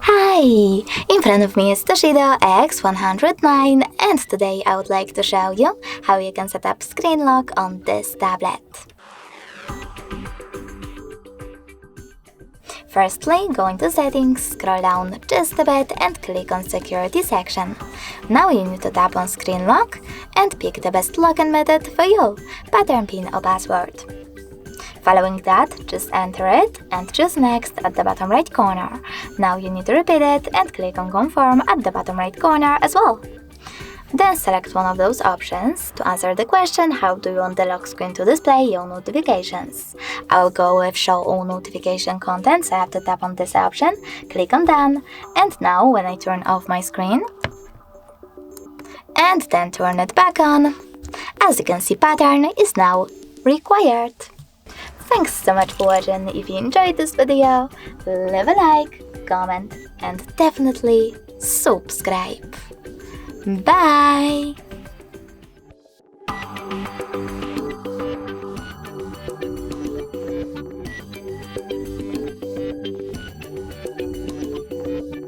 Hi! In front of me is TOSCIDO X109 and today I would like to show you how you can set up screen lock on this tablet. Firstly, go into Settings, scroll down just a bit and click on Security section. Now you need to tap on Screen Lock and pick the best login method for you, pattern, PIN or password. Following that, just enter it and choose Next at the bottom right corner. Now you need to repeat it and click on Confirm at the bottom right corner as well. Then select one of those options to answer the question how do you want the lock screen to display your notifications. I'll go with Show all notification content, so I have to tap on this option, click on Done, and now when I turn off my screen and then turn it back on, as you can see, pattern is now required. Thanks so much for watching. If you enjoyed this video, leave a like, comment and definitely subscribe. Bye!